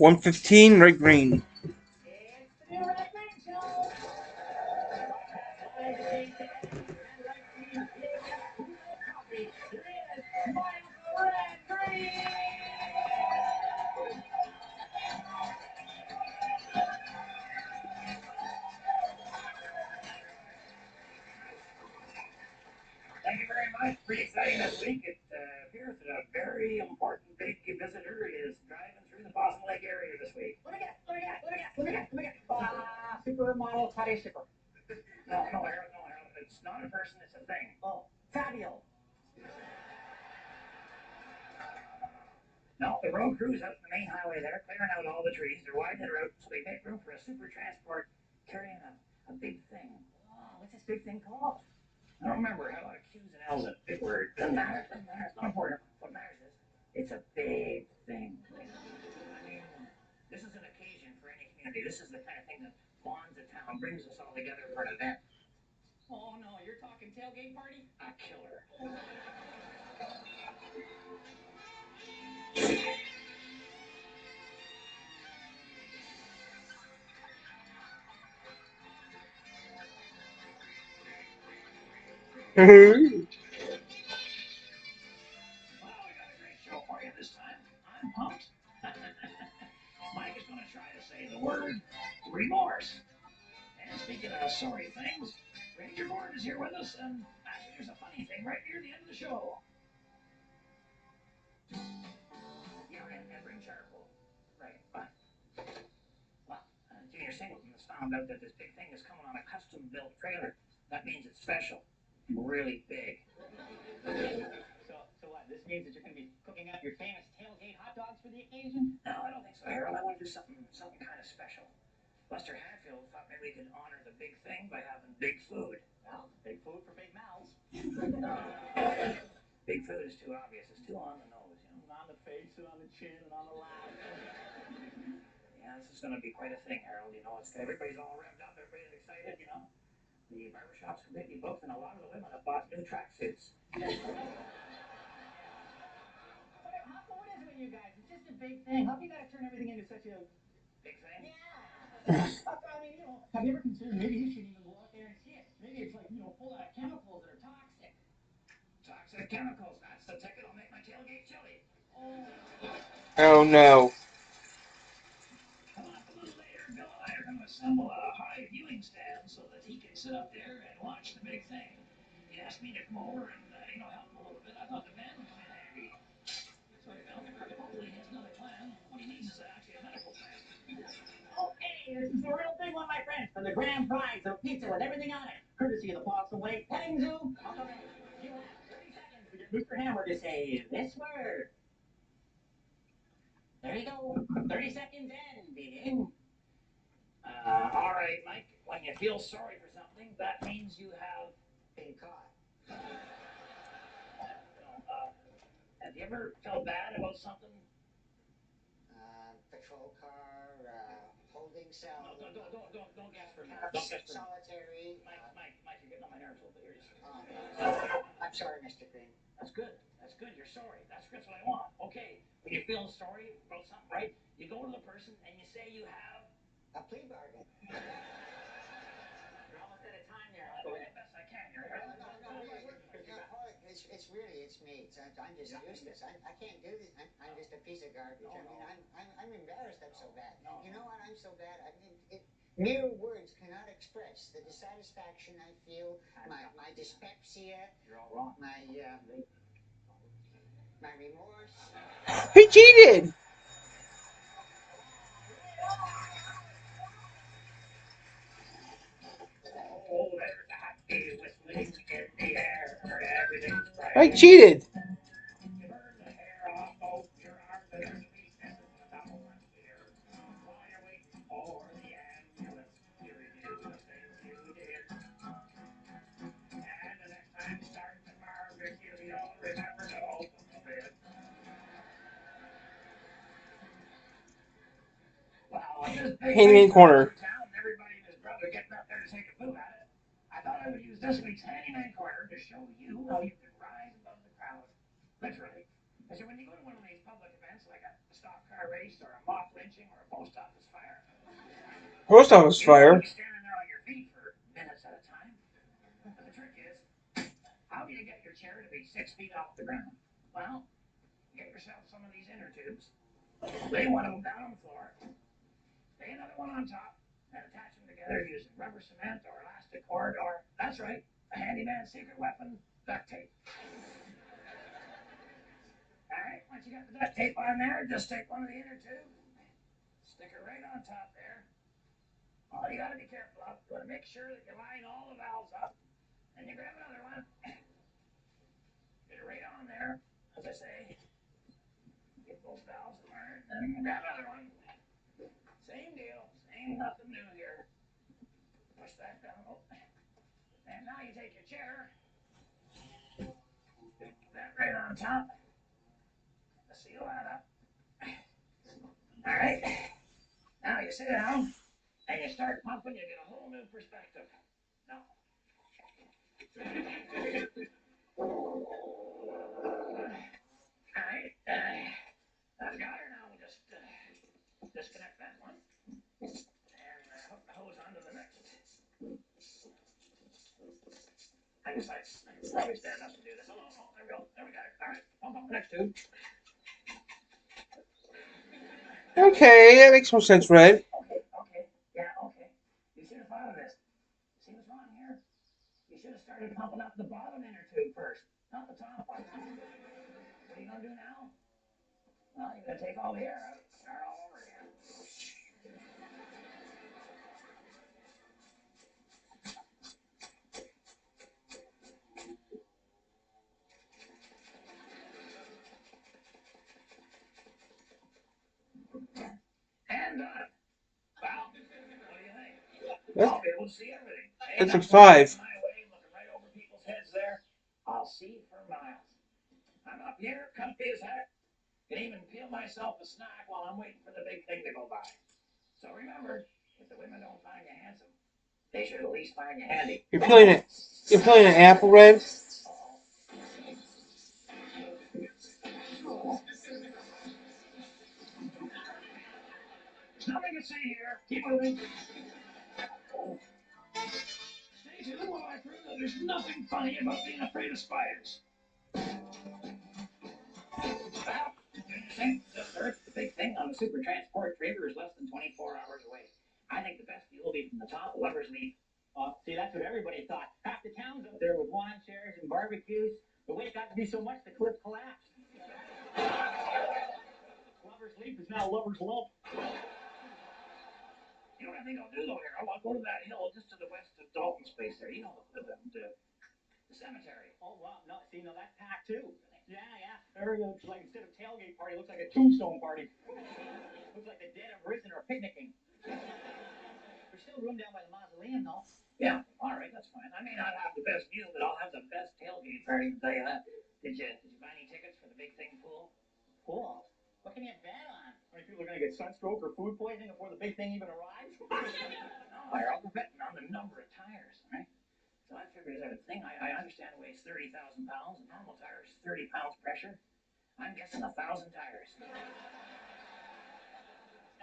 115, red green. It's the new Red Green Show. Live St. Anthony and Red Green big Espresso coffee. Here is Mike Red Green. Thank you very much. Pretty exciting this week. It appears that a very important big visitor is driving through the Possum Lake area this week. Let me guess. Supermodel Toddy Shipper. No, Harold, no, Harold. It's not a person, it's a thing. Oh, Fabio. No, the road crews out in the main highway there, clearing out all the trees. They're widening the road so they make room for a super transport carrying a big thing. Oh, what's this big thing called? I don't remember. It had a lot of Q's and L's in it. Big word. Doesn't matter. It's not important. What matters is it's a big thing. I mean, this is an occasion for any community. This is the kind of thing that bonds a town, brings us all together for an event. Oh no, you're talking tailgate party? A killer. Well, we got a great show for you this time. I'm pumped. Mike is going to try to say the word remorse. And speaking of sorry things, Ranger Gordon is here with us, and actually, there's a funny thing right near the end of the show. Yeah, and bring charcoal. Right, fine. Well, Junior Singleton has found out that this big thing is coming on a custom-built trailer. That means it's special. Really big. So what? This means that you're going to be cooking up your famous tailgate hot dogs for the occasion? No, I don't think so, Harold. I want to do something kind of special. Buster Hatfield thought maybe we could honor the big thing by having big food. Well, big food for big mouths. Big food is too obvious. It's too on the nose, you know. On the face and on the chin and on the lap. Yeah, this is going to be quite a thing, Harold. You know, everybody's all revved up. Everybody's excited, you know. The barbershop's completely booked, and a lot of the women have bought new tracksuits. What is it with you guys? It's just a big thing. How come you got to turn everything into such a big thing? Yeah. I mean, have you ever considered maybe you shouldn't even go out there and see it? Maybe it's like, full of chemicals that are toxic. Toxic chemicals. That's the ticket. I'll make my tailgate chili. Oh no. Come on, a little later, Bill and I are going to assemble a high viewing stand so that he can sit up there and watch the big thing. He asked me to come over and, help him a little bit. I thought the band would come in handy. Sorry, Bill. Hopefully he has another plan. What he needs is actually a medical plan. Okay, this is a real big one, my friends. For the grand prize of pizza with everything on it, courtesy of the Possum Lake Petting Zoo. You have 30 seconds to get Mr. Hammer to say this word. There you go. 30 seconds and begin. All right, Mike. When you feel sorry for something, that means you have been caught. Have you ever felt bad about something? Patrol car, holding cell. No, don't guess for me. Don't guess for solitary. Mike, you're getting on my nerves a little bit. I'm sorry, Mr. Green. That's good. You're sorry. That's what I want. Okay. When you feel sorry about something, right? You go to the person and you say you have a plea bargain. You're almost out of time there. I'll do the best I can here. It's me. I'm just useless. I can't do this. I'm just a piece of garbage. I'm embarrassed. I'm so bad. You know what? I'm so bad. Mere words cannot express the dissatisfaction I feel, my dyspepsia. You're all wrong. My remorse. He cheated. Oh, there's a happy whistling in the air. Everything's bright. I cheated. You burn the hair off both your arms and there's weakness without one here. While you're waiting for the ambulance, you review the things you did. And the next time you start to barbecue, you'll remember to open the lid. Well, with this big Handyman thing coming corner. to town and everybody and his brother getting up there to take a boo at it, I thought I would use this week's Handyman Corner to show you how you can rise above the crowd. Literally. Because when you go to one of these public events like a stock car race or a mock lynching or a post office fire. Post office You don't fire. want to be standing there on your feet for minutes at a time. But the trick is, how do you get your chair to be 6 feet off the ground? Well, get yourself some of these inner tubes, lay one of them down on the floor, lay another one on top, and attach them together using rubber cement or elastic cord or, that's right, a handyman's secret weapon, duct tape. All right, once you got the duct tape on there, just take one of the inner tubes, stick it right on top there. All you got to be careful of, you want to make sure that you line all the valves up, and you grab another one, get it right on there, as I say, get both valves in there, and then grab another one. Same deal, same nothing new here. Push that down, and now you take your chair, put that right on top, seal that up. All right, now you sit down, and you start pumping, you get a whole new perspective. Now, all right, I've got her now. We'll just disconnect that one and hook the hose onto the next. I guess I probably stand up to do this. Oh, there we go. There we got it. All right, pump up the next tube. Okay, that makes more sense, Red. Okay. Yeah, okay. You should have thought of this. See what's wrong here? You should have started pumping up the bottom inner tube first, not the top one. What are you going to do now? Well, you're going to take all the air out and start all over again. And done. Well, what do you think? I'll be able to see everything. That's like 5. My way, looking right over people's heads there. I'll see for miles. I'm up here, comfy as heck. Can even peel myself a snack while I'm waiting for the big thing to go by. So remember, if the women don't find you handsome, they should at least find you handy. You're peeling an apple, Red? There's nothing to see here. Keep moving. Stay tuned while I prove that there's nothing funny about being afraid of spiders. Well, the big thing on the Super Transport Traver is less than 24 hours away. I think the best view will be from the top of Lover's Leap. See, that's what everybody thought. Half the town's up there with lawn chairs and barbecues. The weight got to be so much the cliff collapsed. Lover's Leap is now Lover's Lump. You know what I think I'll do though here? I'll go to that hill just to the west of Dalton's place there. You know, the cemetery. Oh, wow. No, see, no, that's packed too. Yeah. There it looks like, instead of tailgate party, it looks like a tombstone party. Looks like the dead have risen or picnicking. There's still room down by the mausoleum, though. Yeah, all right, that's fine. I may not have the best view, but I'll have the best tailgate party, I can tell you that. Did you buy any tickets for the big thing pool? Pool? What can you bet on? How many people are going to get sunstroke or food poisoning before the big thing even arrives? No, I'll be betting on the number of tires, right? So I figured that thing, I understand it weighs 30,000 pounds, and normal tires 30 pounds pressure. I'm guessing 1,000 tires.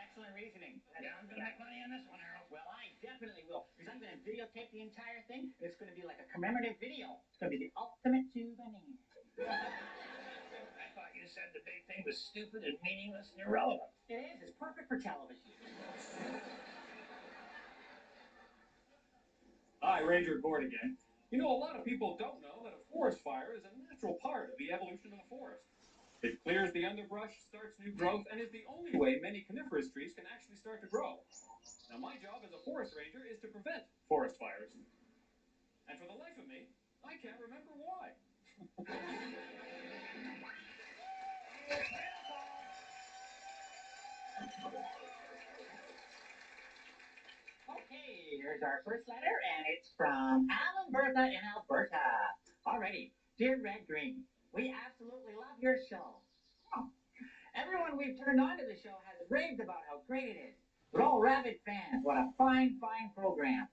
Excellent reasoning. Yeah, I'm going to make money on this one, Harold. Well, I definitely will, because I'm going to videotape the entire thing, and it's going to be like a commemorative video. It's going to be the ultimate souvenir. I thought you said the big thing was stupid and meaningless and irrelevant. It is. It's perfect for television. Hi, Ranger Gord again. You know, a lot of people don't know that a forest fire is a natural part of the evolution of the forest. It clears the underbrush, starts new growth, and is the only way many coniferous trees can actually start to grow. Now, my job as a forest ranger is to prevent forest fires. And for the life of me, I can't remember why. Okay, here's our first letter, and it's from Alan Bertha in Alberta. Alrighty, dear Red Green, we absolutely love your show. Everyone we've turned on to the show has raved about how great it is. We're all rabid fans. What a fine program.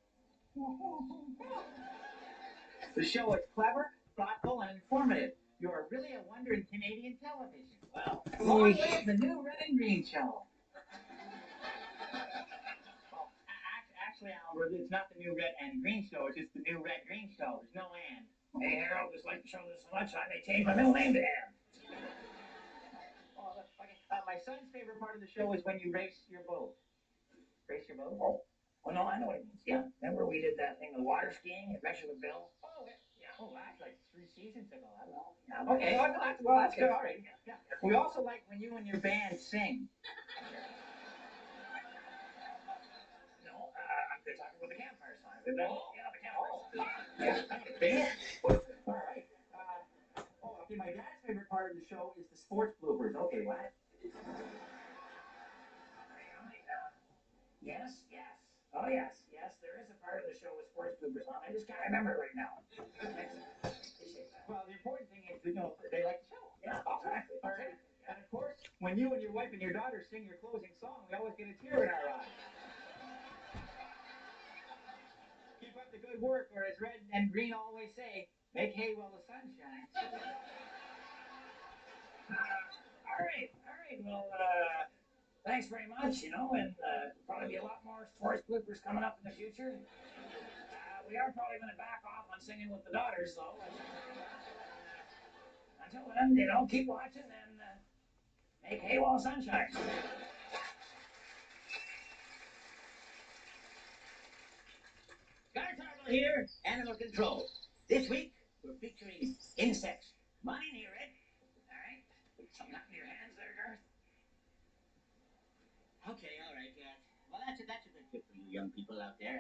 The show is clever, thoughtful, and informative. You're really a wonder in Canadian television. Well, Oy. long live the new Red and Green show. Well, actually, Albert, it's not the new Red and Green show. It's just the new Red Green show. There's no and. Hey, Harold, just like the show this much, I may change my middle name to Ann. Oh, okay. My son's favorite part of the show is when you race your boat. Race your boat? Oh, well, no, I know what it means. Yeah, remember we did that thing, the water skiing at Regular Bill? Oh, yeah. Oh, that's like 3 seasons ago. I don't know. Yeah, Okay, well, that's good. All right. Yeah. We also like when you and your band sing. No, I'm good talking with the campfire song. Yeah, the campfire song. Band? All right. Okay, my dad's favorite part of the show is the sports bloopers. Okay, what? Yes. Oh, yes, there is a part of the show with sports bloopers on. I just can't remember it right now. Appreciate that. Well, the important thing is, they like the show. Yeah, exactly. All right. And of course, when you and your wife and your daughter sing your closing song, we always get a tear in our eye. Keep up the good work, or as Red and Green always say, make hay while the sun shines. All right. Well, thanks very much, and probably be a lot more sports bloopers coming up in the future. We are probably going to back off on singing with the daughters, though. Until then, keep watching and make hay while the sun shines. Gartarble here, Animal Control. This week, we're featuring insects. Come on in here, Red. All right. Something happened to your hands there, Garth? Okay, all right. Well, that's a good tip for you young people out there.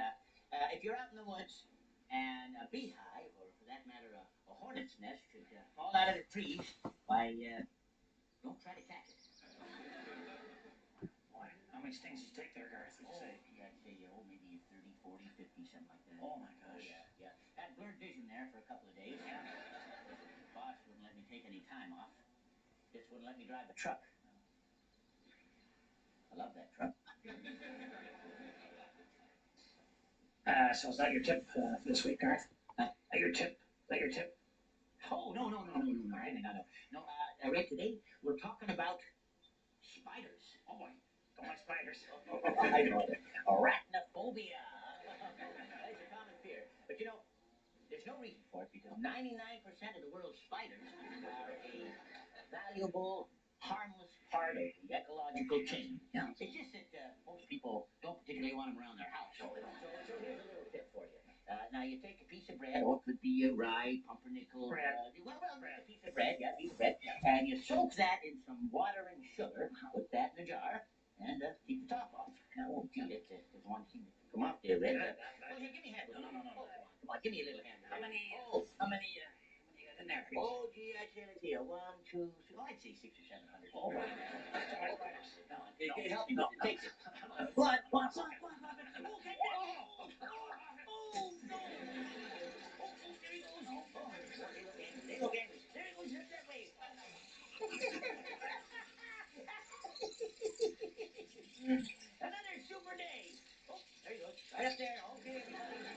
If you're out in the woods and a beehive, or for that matter, a hornet's nest should fall out of the trees, why, don't try to catch it. Boy, how many stings did you take there, Garth? What'd you say? Yeah, I'd say, maybe 30, 40, 50, something like that. Oh, my gosh. Yeah. Had blurred vision there for a couple of days. Yeah. The boss wouldn't let me take any time off. Just wouldn't let me drive the truck. I love that truck. So is that your tip this week, Garth? Huh? Is that your tip? Oh, no. No, Red, today we're talking about spiders. Oh, boy. Don't like spiders. I know. Arachnophobia. That's a common fear. But there's no reason for it because 99% of the world's spiders are a valuable, harmless part of the ecological chain. Yeah. It's just that most people don't particularly want them around their house. So here's a little tip for you. Now you take a piece of bread, or it could be a rye, pumpernickel. Bread. Bread. A piece of bread, and you soak that in some water and sugar. Put that in a jar and keep the top off. Now, gee, that's one thing. Come on, there, Red. Well, here, give me a hand. No. Come on, give me a little hand. How many you got in there? Oh, gee, I'd say, let's see, 1, 2, 3, I'd say 600 or 700. Oh, boy. No, it helps you. No. Take it. What? Oh, okay. Oh, no. They look angry. There he goes, head that way. Another super day. Oh, there he goes. Right up there. Okay, everybody.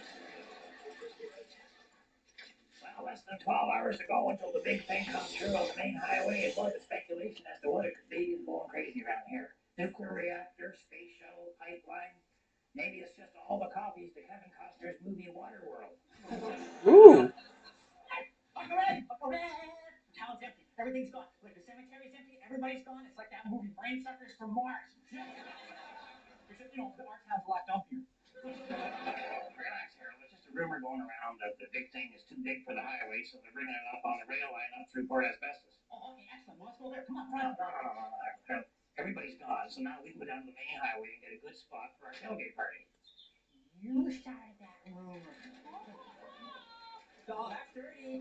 Well, less than 12 hours ago until the big thing comes through on the main highway, it was a speculation as to what it could be and going crazy around here. Nuclear reactor, space shuttle, pipeline. Maybe it's just all the copies to Kevin Costner's movie Waterworld. Ooh. Uncle Red! Town's empty. Everything's gone. Like the cemetery's empty. Everybody's gone. It's like that movie Brainsuckers from Mars. Except, our town's a lot dumpier. Relax, Harold. It's just a rumor going around that the big thing is too big for the highway, so they're bringing it up on the rail line up through Port Asbestos. Oh, okay, excellent. Well, let's go there. Come on, No. Everybody's gone, so now we can go down to the main highway and get a good spot for our tailgate party. You started that rumor. Oh, that's dirty.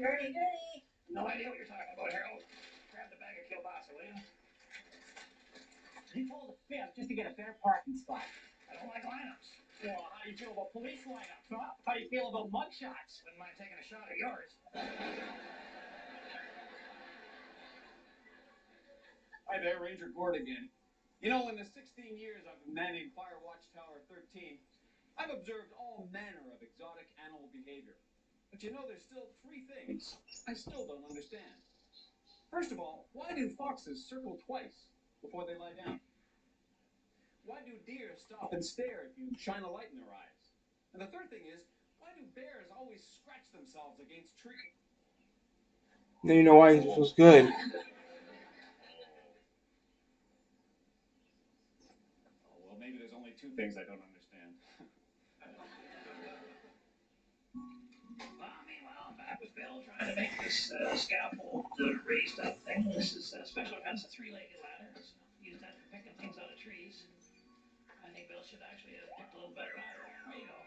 No idea what you're talking about, Harold. Grab the bag of kielbasa, will you? You told a fib just to get a fair parking spot. I don't like lineups. Well, how do you feel about police lineups, huh? How do you feel about mugshots? Wouldn't mind taking a shot at yours. Hi there, Ranger Gord again. In the 16 years I've been manning Fire Watch Tower 13, I've observed all manner of exotic animal behavior. But there's still 3 things I still don't understand. First of all, why do foxes circle twice before they lie down? Why do deer stop and stare if you shine a light in their eyes? And the third thing is, why do bears always scratch themselves against trees? Now you know why this was good. Oh, well, maybe there's only two things I don't understand. Well, meanwhile, I'm back with Bill trying to make this scaffold raised up thing. This is a special kind of three-legged ladder. So use that for picking things out of trees. I think Bill should actually have picked a little better ladder. There you go.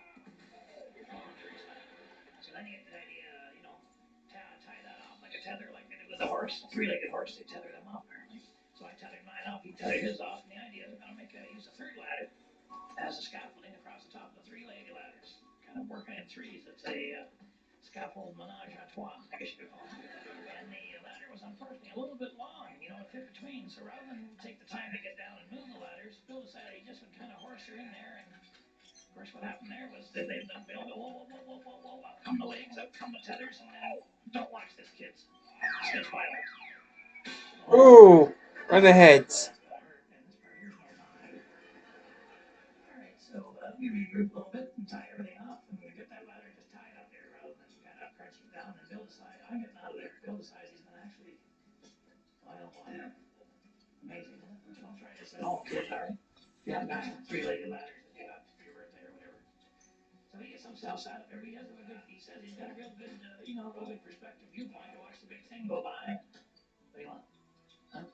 So then you get the idea, you know, tie that off like a tether, like they do with a horse. Three-legged horse, they tether them off apparently. So I tethered mine off, he tethered his off, and the idea is I'm going to use a third ladder as a scaffolding across the top of the three-legged ladders. Kind of working in threes. It's a scaffold menage a trois, I guess you could call it. And the ladder was unfortunately a little bit long, you know, it fit between. So rather than take the time to get down and move the ladders, Bill decided he just would kind of horse her in there. And of course, what happened there was that they've done Bill go, whoa, whoa, whoa, whoa, whoa, whoa, up come the legs, up come the tethers, and then don't watch this, kids. This gets violent. Ooh, on the heads. Alright, so we regroup a little bit and tie everything up, and we get that ladder just tied up there rather than kind of crunching down. And Bill decides, I'm getting out of there. Bill decides he's going to actually, well, amazing, isn't it? Don't try this at home, kids, alright? You have got three-legged ladders that you got for your birthday or whatever. So he gets himself set up there. He says he's got a real good, real good perspective viewpoint to watch the big thing go by. What do you want? Huh?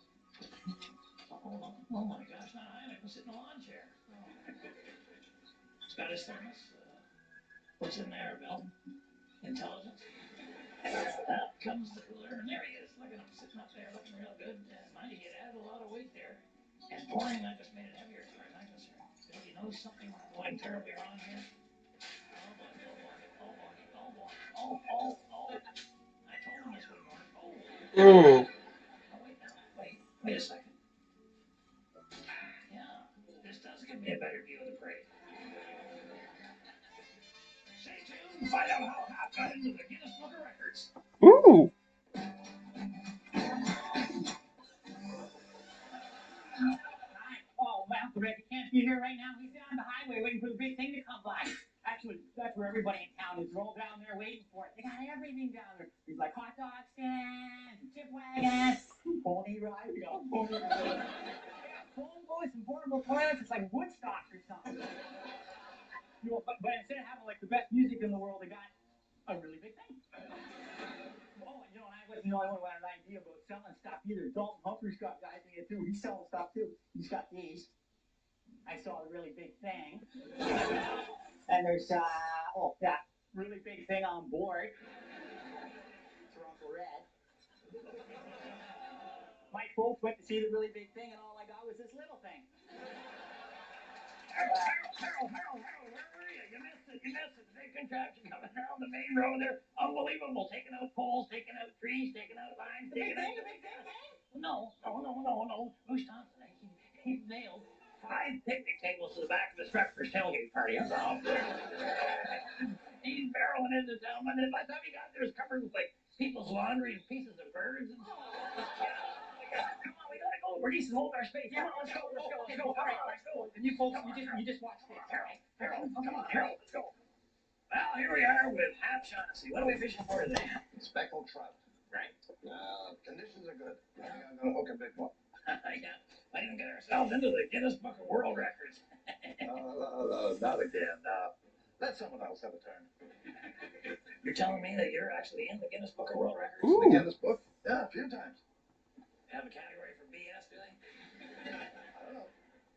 Oh my gosh, not I. I can sit in a lawn chair. Oh. He's got his thermos. What's in there, Bill? Intelligence. Out comes the cooler, and there he is. Look at him sitting up there looking real good. Mind you, he had added a lot of weight there. And pouring that just made it heavier as far as I'm concerned. Bill, you know something going terribly wrong here? Oh boy, oh boy, oh boy, oh boy, oh. I told him this wouldn't work. Oh. Ooh. Oh, wait now. Wait a second. Yeah, this does give me a better view of the prey. Stay tuned and find out how Hap got into the Guinness Book of Records. Ooh. Oh, well, Rick, can't be here right now. He's down the highway waiting for the big thing to come by. Actually, that's where everybody in town is. They're all down there waiting for it. They got everything down there. There's like hot dog stands, and chip wagons, pony rides. We got a pony ride. They got phone booths and portable toilets. It's like Woodstock or something. You know, but instead of having like the best music in the world, they got a really big thing. Oh, you know, and I wasn't the only one who had an idea about selling stuff either. Dalton Humphrey's got guys in here too. He's selling stuff too. He's got these. I saw the really big thing. And there's that really big thing on board. It's for Uncle Red. My folks went to see the really big thing, and all I got was this little thing. Harold, where were you? You missed it. The big contraption coming down the main road there. Unbelievable. Taking out poles, taking out trees, taking out lines. The big thing? No. Bruce Thompson, he nailed 5 picnic tables to the back of his trucker's tailgate party. He's barreling into town, and then by the time he got there, it was covered with like people's laundry and pieces of birds. And... Come on, we gotta go. Bernice is holding our space. Come on, let's go. All right, let's go. And you folks, you just watch this. Harold, come on, let's go. Well, here we are with Hap Shaughnessy. What are we fishing for today? Speckled trout. Right. Conditions are good. I think I'm going to hook a big one. Yeah. Might even get ourselves into the Guinness Book of World Records. Not again. Let someone else have a turn. You're telling me that you're actually in the Guinness Book of World Records? Ooh. The Guinness book? Yeah, a few times. They have a category for BS, do they? I don't know.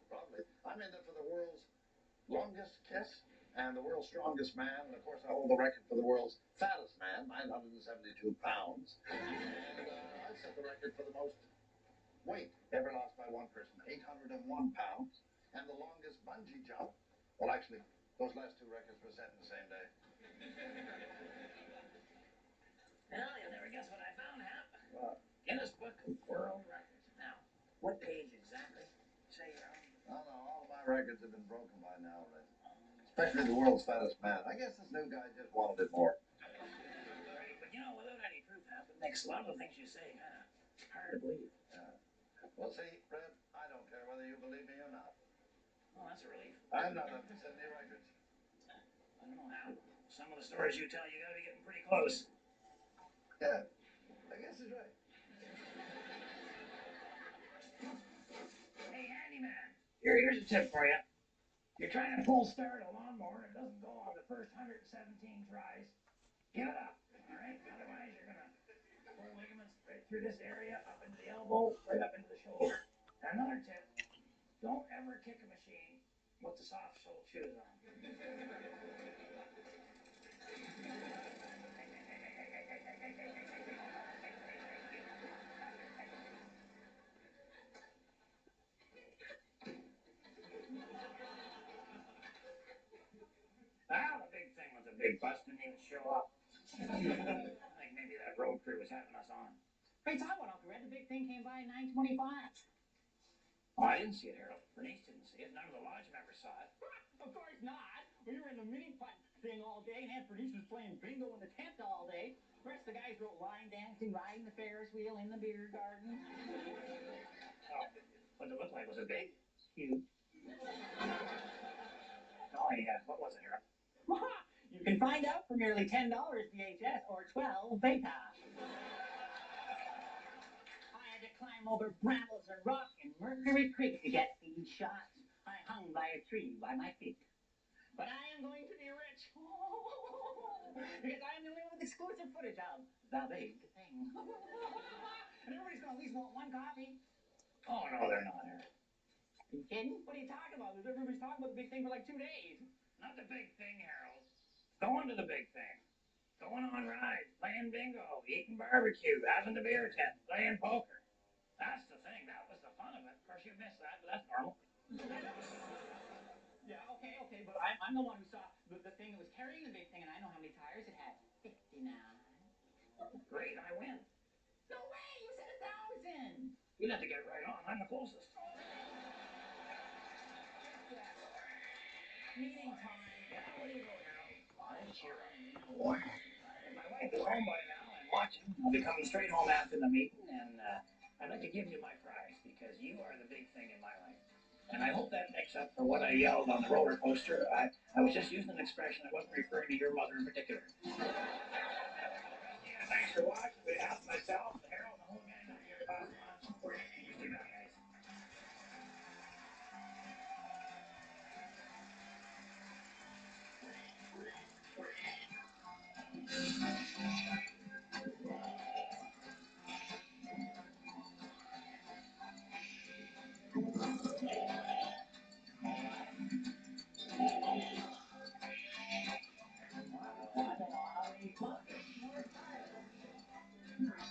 Probably. I'm in there for the world's longest kiss and the world's strongest man. And of course, I hold the record for the world's fattest man, 972 pounds. And I've set the record for the most weight ever lost by one person, 801 pounds. And the longest bungee jump. Well, actually, those last 2 records were set in the same day. Well, you'll never guess what I found, Hap. What? Guinness Book of World Records. Now, what page exactly? Say your own. Oh, no, all of my records have been broken by now, Red. Especially the world's fattest man. I guess this new guy just wanted it more. Right, but you know, without any proof, Hap, it makes a lot of the things you say kind of Hard to believe. Well, see, Fred, I don't care whether you believe me or not. Well, that's a relief. I'm not up to Sydney Records. I don't know how. Some of the stories you tell, you gotta be getting pretty close. Yeah, I guess he's right. Hey, handyman. Here's a tip for you. You're trying to pull start a lawnmower and it doesn't go on the first 117 tries. Give it up, all right? Otherwise, you're gonna pull ligaments right through this area, up into the elbow, right up into the shoulder. And another tip: don't ever kick a machine with the soft-soled shoes on. Ah, the big thing with the big bus didn't even show up. I think maybe that road crew was having us on. Hey, tell you what, Uncle Red, the big thing came by at 9:25. Oh, I didn't see it, Harold. Bernice didn't see it. None of the lodge members saw it. Of course not. We were in the mini putt thing all day, and Aunt Bernice was playing bingo in the tent all day. The rest of the guys were line dancing, riding the Ferris wheel in the beer garden. Oh, what it looked like was a big, huge. Oh, yeah. What was it, Harold? You can find out for nearly $10 VHS or 12 beta. I had to climb over brambles and rock in Mercury Creek to get these shots. I hung by a tree by my feet. But I am going to be rich. Because I am the only one with exclusive footage of the big thing. And everybody's going to at least want one copy. Oh, no, they're not, Harold. Are you kidding? What are you talking about? Everybody's talking about the big thing for like 2 days. Not the big thing, Harold. Going to the big thing. Going on rides, playing bingo, eating barbecue, having the beer tent, playing poker. That's the thing. That was the fun of it. Of course, you missed that, but that's normal. Yeah, okay, but I'm the one who saw the thing that was carrying the big thing, and I know how many tires it had. 59. Great, I win. No way! You said 1,000! You'd have to get right on. I'm the closest. Meeting time. Yeah, where do you go, Harold? I cheer up. If my wife is home by now and watching, I'll be coming straight home after the meeting, and I'd like to give you my prize because you are the big thing in my life. And I hope that makes up for what I yelled on the roller coaster. I was just using an expression. I wasn't referring to your mother in particular. Yeah, thanks for watching. On behalf of myself, Harold, and the whole gang up here, pass it on. You too, guys. I don't know how many buckets more tires.